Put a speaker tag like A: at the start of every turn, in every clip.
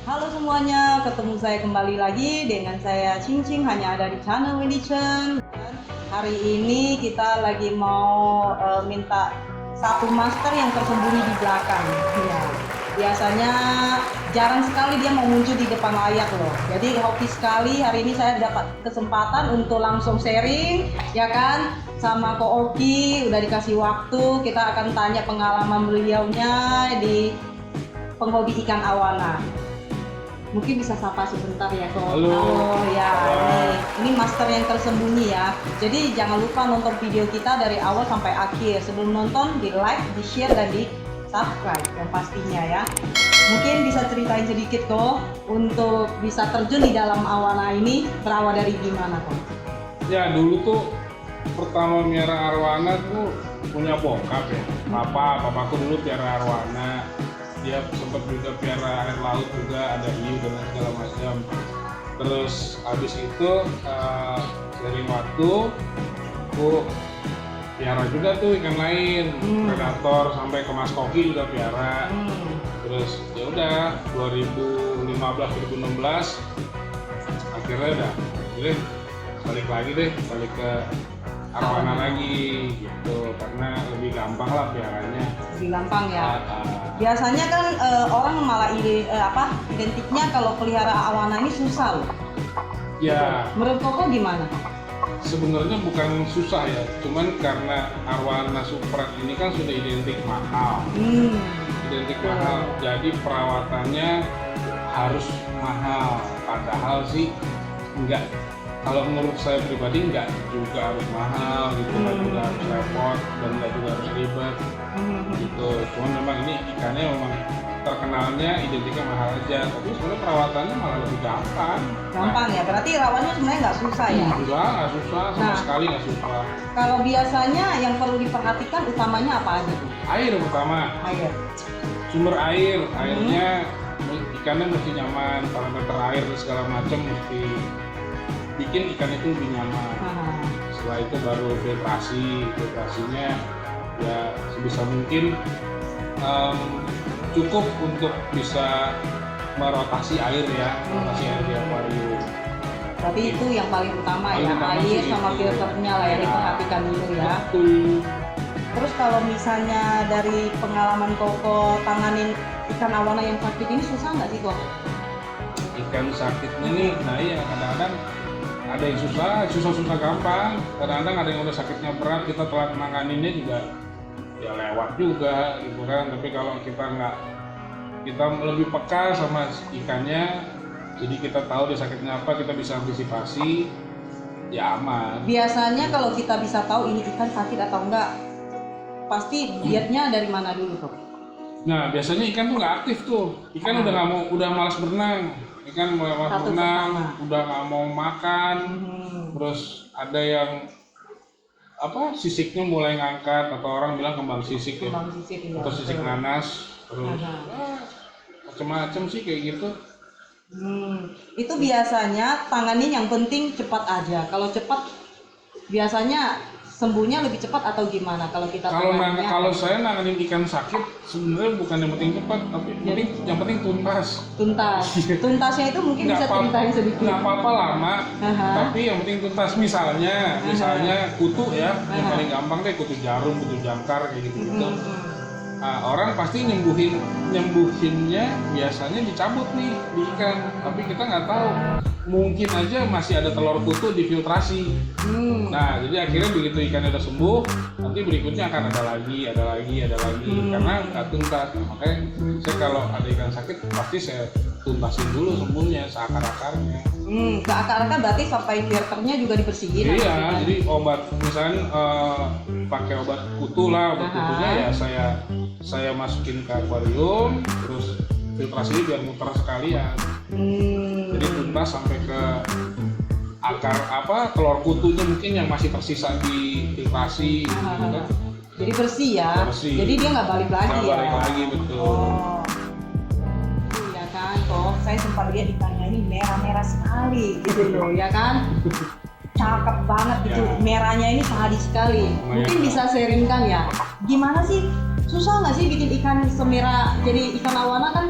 A: Halo semuanya, ketemu saya kembali lagi dengan saya Cincin, hanya ada di channel Winnie Chen. Hari ini kita lagi mau minta satu master yang tersembunyi di belakang. Ya, biasanya jarang sekali dia mau muncul di depan layar loh. Jadi hoki sekali hari ini saya dapat kesempatan untuk langsung sharing, ya kan? Sama Ko Oki, udah dikasih waktu, kita akan tanya pengalaman beliaunya di penghobi ikan awana. Mungkin bisa sapa sebentar ya Ko.
B: Halo
A: ya, ini master yang tersembunyi ya. Jadi jangan lupa nonton video kita dari awal sampai akhir. Sebelum nonton di like, di share dan di subscribe yang pastinya ya. Mungkin bisa ceritain sedikit Ko untuk bisa terjun di dalam awana ini berawal dari gimana Ko?
B: Ya dulu tuh pertama miara arwana tuh punya bokap ya. Papaku dulu piara arwana. Dia sempat juga piara air laut juga, ada hiu dan segala macam. Terus habis itu seiring waktu aku piara juga tuh ikan lain, predator sampai ke mas koki juga piara. Terus ya udah 2015-2016 akhirnya udah balik ke arwana lagi gitu, karena lebih gampang lah piaranya.
A: Lebih gampang ya. Biasanya kan orang malah identiknya kalau pelihara awana ini susah loh.
B: Ya.
A: Menurut Koko gimana?
B: Sebenarnya bukan susah ya, cuman karena arwana supret ini kan sudah identik mahal. Identik mahal, jadi perawatannya harus mahal. Padahal sih enggak. Kalau menurut saya pribadi nggak juga harus mahal gitu, nggak juga harus repot dan nggak juga harus ribet gitu. Cuman memang ini ikannya memang terkenalnya identiknya mahal aja, tapi sebenarnya perawatannya malah lebih gampang.
A: Gampang ya, berarti rawatnya sebenarnya nggak susah ya?
B: Nggak susah, sama sekali nggak susah.
A: Kalau biasanya yang perlu diperhatikan utamanya apa aja tuh?
B: Air pertama.
A: Air.
B: Sumber air, airnya ikannya mesti nyaman, parameter air dan segala macam mesti bikin ikan itu lebih nyaman. Setelah itu baru filtrasinya ya sebisa mungkin cukup untuk bisa merotasi air ya, rotasi air di akuarium.
A: Berarti itu yang paling utama ya, air sama filternya lah ya, diperhatikan dulu ya.
B: Betul.
A: Terus kalau misalnya dari pengalaman Koko tanganin ikan awana yang sakit ini susah nggak sih Kok?
B: Ikan sakitnya nih, nah iya kadang-kadang ada yang susah gampang. Kadang-kadang ada yang udah sakitnya berat, kita telat menanganinnya juga ya lewat juga gitu kan. Tapi kalau kita lebih peka sama ikannya, jadi kita tahu dia sakitnya apa, kita bisa antisipasi, ya aman. Biasanya
A: kalau kita bisa tahu ini ikan sakit atau enggak, pasti lihatnya dari mana dulu Kok?
B: Nah biasanya ikan tuh nggak aktif tuh, ikan udah malas berenang. Ikan mulai malas berenang, udah nggak mau makan, terus ada yang sisiknya mulai ngangkat, atau orang bilang kembang sisik ya, atau sisik nanas, terus macem-macem sih kayak gitu.
A: Itu biasanya tanganin yang penting cepat aja. Kalau cepat biasanya sembuhnya lebih cepat atau gimana kalau kita
B: kalau saya nanganin ikan sakit sebenarnya bukan yang penting cepat, tapi yang penting tuntasnya itu mungkin bisa ceritain sedikit.
A: Nggak
B: apa-apa lama, tapi yang penting tuntas. Misalnya kutu ya, yang paling gampang deh, kutu jarum, kutu jangkar kayak gitu. Orang pasti nyembuhinnya biasanya dicabut nih di ikan, tapi kita nggak tahu, mungkin aja masih ada telur kutu difiltrasi. Nah jadi akhirnya begitu ikannya udah sembuh, nanti berikutnya akan ada lagi karena nggak tuntas. Makanya saya kalau ada ikan sakit pasti saya tuntasin dulu sembuhnya seakar-akarnya.
A: Ke akar-akar berarti sampai filternya juga dibersihin.
B: Iya, jadi obat misalnya pakai obat kutu lah, obat kutunya ya saya masukin ke akuarium, terus filtrasinya biar muter sekalian. Jadi tuntas sampai ke akar telur kutunya mungkin yang masih tersisa di filtrasi gitu kan.
A: Jadi bersih ya. Jadi dia nggak balik lagi.
B: Nggak balik lagi, betul.
A: Iya kan, Kok saya sempat lihat ikannya ini merah-merah sekali gitu loh, ya kan. Cakep banget gitu, merahnya ini sadis sekali. Mungkin bisa sharingkan ya, gimana sih, susah nggak sih bikin ikan semerah, jadi ikan awana kan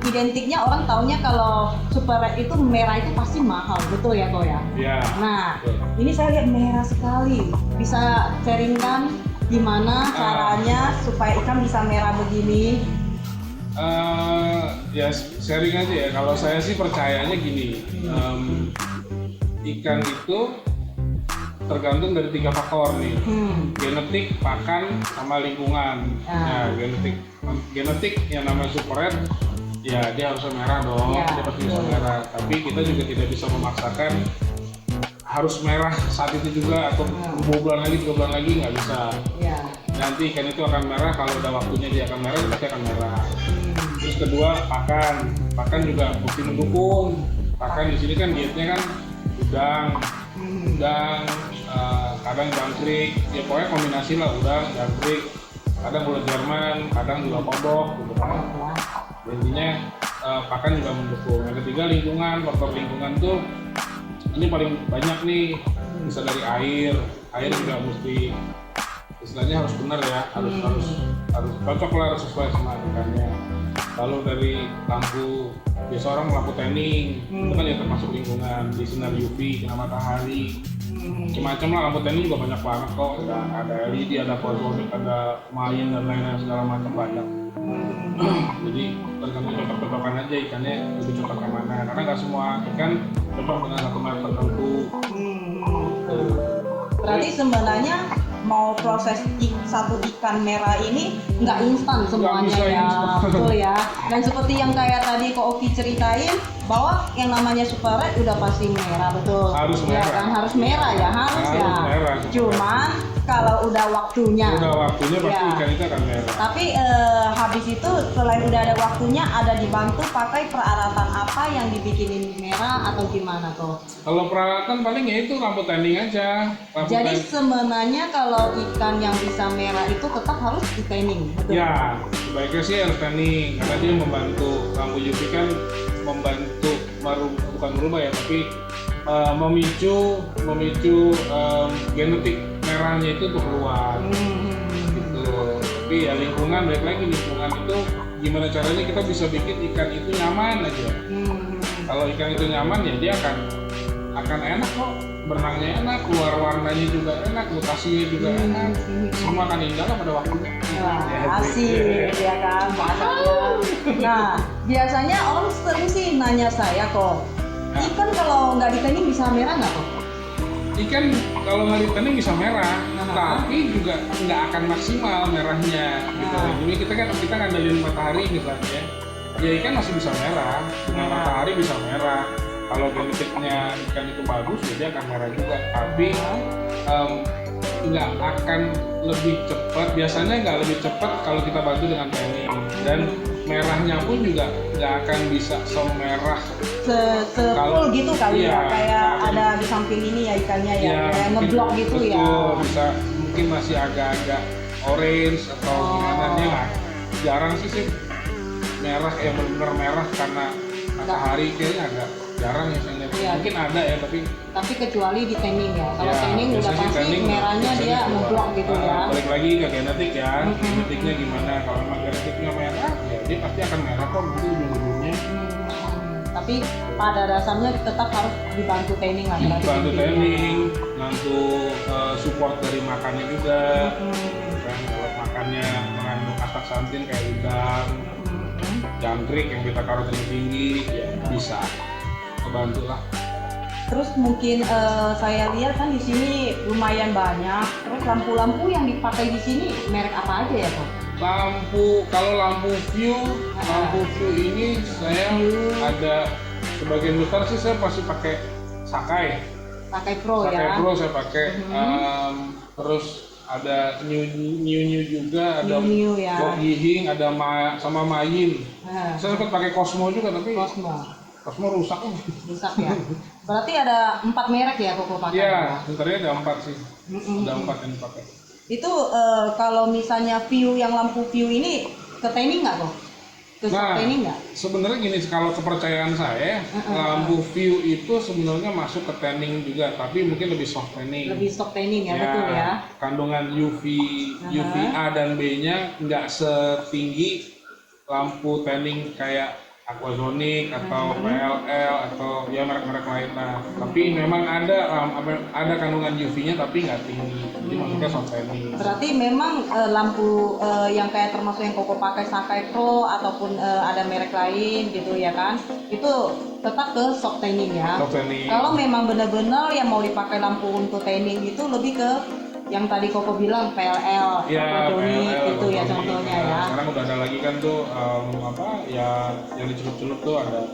A: identiknya orang taunya kalau Super Red itu merah itu pasti mahal, betul ya kok ya?
B: Ya.
A: Nah,
B: Betul.
A: ini saya lihat merah sekali. Bisa sharingkan gimana caranya supaya ikan bisa merah begini?
B: Ya sharing aja ya. Kalau saya sih percayanya gini, ikan itu tergantung dari 3 faktor nih, genetik, pakan, sama lingkungan. Nah, genetik yang namanya Super Red, ya dia harus merah dong, dia pasti bisa merah. Tapi kita juga tidak bisa memaksakan harus merah saat itu juga, atau 2 bulan lagi, 3 bulan lagi, nggak bisa. Nanti ikan itu akan merah, kalau udah waktunya dia akan merah, dia pasti akan merah. Terus kedua, pakan juga mesti mendukung. Pakan di sini kan dietnya kan udang, kadang jangkrik, ya pokoknya kombinasi lah, udang, jangkrik, kadang ulat Jerman, kadang juga kodok gitu kan. Intinya pakan juga mendukung. Yang ketiga lingkungan, faktor lingkungan tuh ini paling banyak nih, bisa dari air juga mesti istilahnya harus benar ya, harus cocok lah, harus sesuai sama ikannya. Lalu dari lampu, biasa orang lampu tanning, itu kan ya termasuk lingkungan, di sinar UV, kena matahari, macam-macam lah. Lampu tanning juga banyak banget kok, ada LED, ada photonik, ada main dan lain-lain segala macam banyak. Jadi tergantung cocok-cocokan aja ikannya lebih cocok ke mana, karena nggak semua ikan cocok dengan satu merek tertentu.
A: Berarti sebenarnya mau proses satu ikan merah ini nggak instan semuanya ya, betul ya. Dan seperti yang kayak tadi Ko Oki ceritain bahwa yang namanya Super Red udah pasti merah, betul.
B: Harus
A: ya,
B: merah.
A: kan harus merah ya, harus ya.
B: Merah.
A: Cuman kalau udah waktunya
B: pasti ikan itu akan merah.
A: Tapi habis itu selain udah ada waktunya, ada dibantu pakai peralatan apa yang dibikinin merah atau gimana tuh?
B: Kalau peralatan paling ya itu lampu tanning aja.
A: Jadi sebenarnya kalau ikan yang bisa merah itu tetap harus di tanning, betul?
B: Ya, sebaiknya sih harus tanning, karena dia membantu, lampu UV kan membantu bukan merubah ya, tapi memicu genetik merahnya itu untuk keluar. Gitu. Tapi ya lingkungan, balik lagi lingkungan itu gimana caranya kita bisa bikin ikan itu nyaman aja. Kalau ikan itu nyaman ya dia akan enak kok, berenangnya enak, keluar warnanya juga enak, mutasinya juga enak, semua akan indah lah pada waktunya.
A: Asik ya kan bahasanya. Nah, biasanya orang sering sih nanya saya kok, ikan kalau nggak di tanning bisa merah nggak kok?
B: Ikan kalau nggak di tanning bisa merah, tapi juga nggak akan maksimal merahnya. Gitu. Jadi kita ngandelin matahari misalnya, ya ikan masih bisa merah, dengan matahari bisa merah. Kalau genetiknya ikan itu bagus, ya dia akan merah juga. Tapi nggak akan lebih cepat. Biasanya nggak lebih cepat kalau kita bantu dengan tanning. Dan merahnya pun juga nggak akan bisa semerah
A: full gitu kali ya, kayak ada di samping ini ya ikannya ya, kayak ngeblok gitu.
B: Betul,
A: ya.
B: Bisa mungkin masih agak-agak orange atau gimana nya lah. Jarang sih merah yang benar-benar merah karena matahari, kayaknya agak jarang ya saya lihat. Mungkin ada ya, tapi
A: kecuali di tanning ya. Kalau tanning udah pasti merahnya dia ngeblok gitu ya.
B: Balik lagi ke genetik ya, genetiknya gimana. Kalau memang genetiknya merah, ya dia pasti akan merah kok nanti ujung-ujungnya.
A: Tapi pada dasarnya tetap harus dibantu tanning lah.
B: Bantu tanning, bantu support dari makannya juga. Kan kalau makannya mengandung astaxanthin kayak udang, jangkrik yang beta karotinnya tinggi, ya bisa kebantu lah.
A: Terus mungkin saya lihat kan di sini lumayan banyak. Terus lampu-lampu yang dipakai di sini merek apa aja ya Pak?
B: Kalau lampu view ini saya ada sebagian besar sih saya pasti pakai Sakai.
A: Sakai Pro ya.
B: Sakai Pro saya pakai. Terus ada new juga, ada Gok Yihing, ada sama Mayin. Saya sempat pakai Cosmo juga, tapi Cosmo rusak
A: ya. Berarti ada 4 merek ya Koko pakai?
B: Iya, sebenarnya ada 4 sih. Ada 4 yang dipakai.
A: Itu kalau misalnya yang lampu view ini ke tanning nggak kok? Tanning nggak?
B: Sebenarnya gini, kalau kepercayaan saya, lampu view itu sebenarnya masuk ke tanning juga, tapi mungkin lebih soft tanning.
A: Lebih soft tanning ya, betul ya.
B: Kandungan UVA dan B-nya nggak setinggi lampu tanning kayak Aquasonic atau PLL atau ya merek-merek lain lah. Tapi memang ada kandungan UV-nya tapi nggak tinggi. Jadi maksudnya soft tanning.
A: Berarti memang lampu yang kayak termasuk yang Koko pakai Sakai Pro ataupun ada merek lain gitu ya kan, itu tetap ke soft tanning ya.
B: Soft tanning.
A: Kalau memang benar-benar yang mau dipakai lampu untuk tanning itu lebih ke yang tadi Koko bilang PLL,
B: Ya,
A: Aquasonic
B: PLL,
A: gitu ya contohnya ya.
B: Sekarang udah ada lagi kan tuh ya yang dicelup-celup tuh ada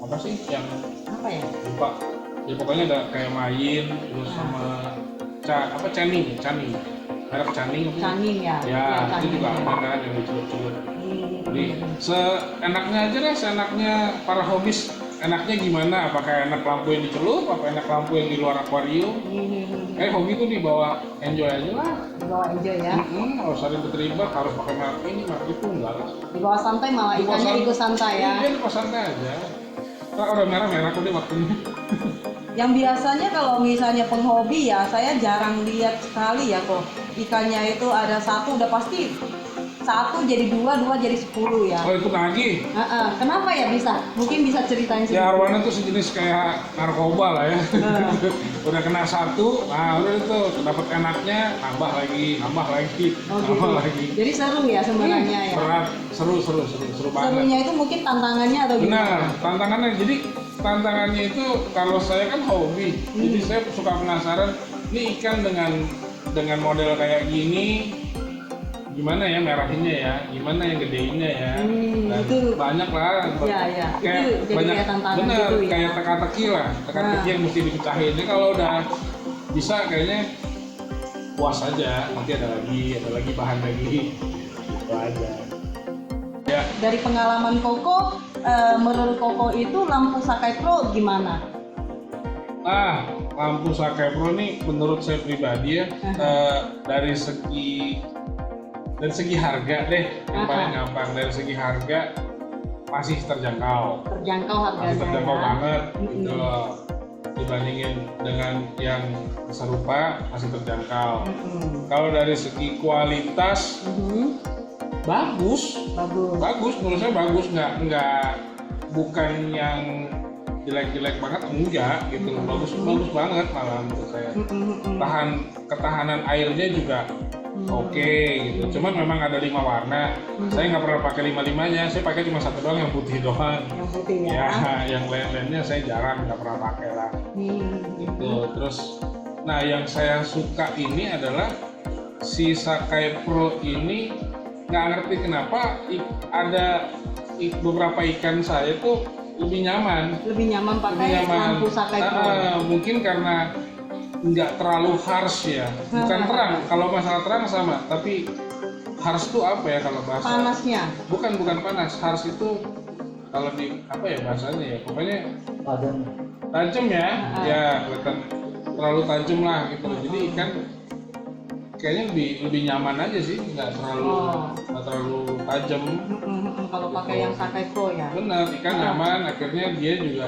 B: apa sih yang
A: Apa ya?
B: lupa. Ya pokoknya ada kayak main terus sama Channing. Merek Channing apa?
A: Canning ya.
B: Ya, itu
A: Canning
B: juga
A: ya.
B: ada kan yang dicelup-celup. Jadi
A: Hmm.
B: seenaknya aja deh, seenaknya para hobis. Enaknya gimana? Apakah enak lampu yang dicelup? Apa enak lampu yang di luar akuarium? Hobi tuh dibawa enjoy aja lah.
A: Dibawa enjoy ya.
B: Kalau sering terlibat harus pakai merek ini, merek itu enggak lah.
A: Dibawa santai malah
B: Dibawa
A: ikannya
B: santai.
A: ikut santai ya.
B: Iya, dibawa santai aja. Nah, udah merah udah waktunya.
A: Yang biasanya kalau misalnya penghobi ya, saya jarang lihat sekali ya kok ikannya itu ada satu udah pasti satu jadi dua jadi 10 ya.
B: Oh, itu lagi.
A: Kenapa ya bisa? Mungkin bisa ceritain sedikit.
B: Ya arwana tuh sejenis kayak narkoba lah ya. Udah kena satu, nah udah itu dapat enaknya, nambah lagi,
A: Oh,
B: nambah
A: gitu.
B: lagi.
A: Jadi seru ya sebenarnya ya.
B: Berat, seru banget.
A: Serunya itu mungkin tantangannya atau
B: Benar,
A: gimana?
B: tantangannya itu kalau saya kan hobi, jadi saya suka penasaran, ini ikan dengan model kayak gini, gimana ya merahinnya ya, gimana yang gedeinnya ya, dan
A: itu
B: banyak lah,
A: ya.
B: kayak
A: Itu jadi
B: banyak,
A: kayak tantangan
B: bener,
A: gitu ya.
B: kayak teka-teki yang mesti dipecahin. Ini kalau udah bisa kayaknya puas aja, nanti ada lagi bahan lagi, itu aja. Ya.
A: Dari pengalaman Koko, menurut Koko itu lampu Sakai Pro gimana?
B: Lampu Sakai Pro nih menurut saya pribadi ya, dari segi harga deh, yang paling gampang, dari segi harga masih terjangkau
A: Harganya
B: banget gitu loh, dibandingin dengan yang serupa masih terjangkau. Kalau dari segi kualitas bagus menurut saya, bagus, nggak bukan yang jelek banget, enggak gitu loh, bagus banget malah menurut saya. Ketahanan airnya juga oke gitu. Cuman memang ada 5 warna. Saya nggak pernah pakai 5-5-nya. Saya pakai cuma satu doang, yang putih doang.
A: Yang putih ya.
B: Yang lain-lainnya saya jarang, nggak pernah pakai lah. Gitu. Terus, nah yang saya suka ini adalah si Sakai Pro ini, nggak ngerti kenapa ada beberapa ikan saya tuh lebih nyaman
A: pakai lampu Sakai Pro.
B: Mungkin karena nggak terlalu harsh ya, bukan terang. Kalau masalah terang sama, tapi harsh itu apa ya kalau bahasa?
A: Panasnya?
B: Bukan panas. Harsh itu kalau di apa ya bahasanya ya, pokoknya tajam ya, ya kelihatan terlalu tajam lah gitu. Jadi ikan kayaknya lebih nyaman aja sih, nggak terlalu tajam.
A: Kalau pakai yang Sakai Pro ya.
B: Bener, ikan nyaman, akhirnya dia juga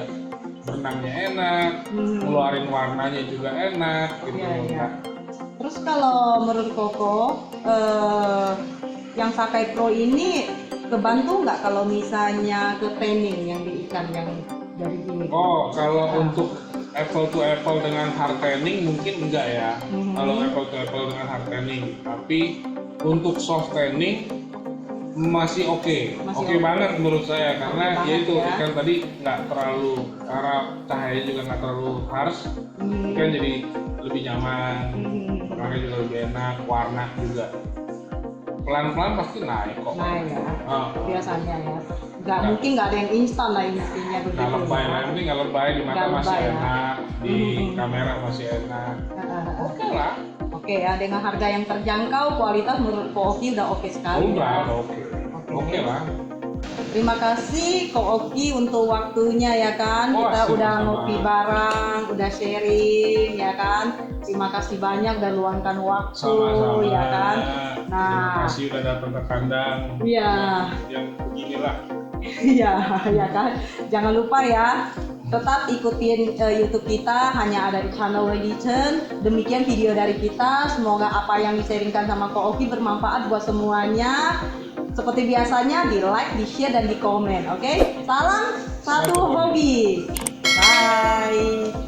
B: berenangnya enak, ngeluarin warnanya juga enak gitu.
A: Iya. Terus kalau menurut Koko, yang Sakai Pro ini kebantu nggak kalau misalnya ke training yang di ikan yang dari ini?
B: Kalau untuk apple to apple dengan hard tanning mungkin enggak ya. Kalau apple to apple dengan hard tanning, tapi untuk soft tanning masih oke banget menurut saya, karena itu ikan tadi nggak terlalu, karena cahaya juga nggak terlalu harsh, ikan jadi lebih nyaman, makanya juga lebih enak, warna juga pelan-pelan pasti naik kok.
A: Naik ya, biasanya ya. Mungkin nggak ada yang instan lah intinya begitu.
B: Nggak lebay lah, ini nggak lebay, di mata masih enak, di kamera masih enak. Oke lah.
A: Oke ya, dengan harga yang terjangkau, kualitas menurut Ko Oki udah oke sekali.
B: Udah oke lah.
A: Terima kasih Ko Oki untuk waktunya ya kan. Kita udah ngopi bareng, udah sharing ya kan. Terima kasih banyak udah luangkan waktu.
B: Sama-sama
A: ya kan.
B: Terima kasih udah datang ke kandang.
A: Iya.
B: Yang beginilah.
A: Iya, ya kan. Jangan lupa ya Tetap ikutin YouTube kita, hanya ada di channel Wendy Chen. Demikian video dari kita. Semoga apa yang di-sharingkan sama Ko Oki bermanfaat buat semuanya. Seperti biasanya, di like, di share, dan di komen. Oke? Salam satu hobi. Bye.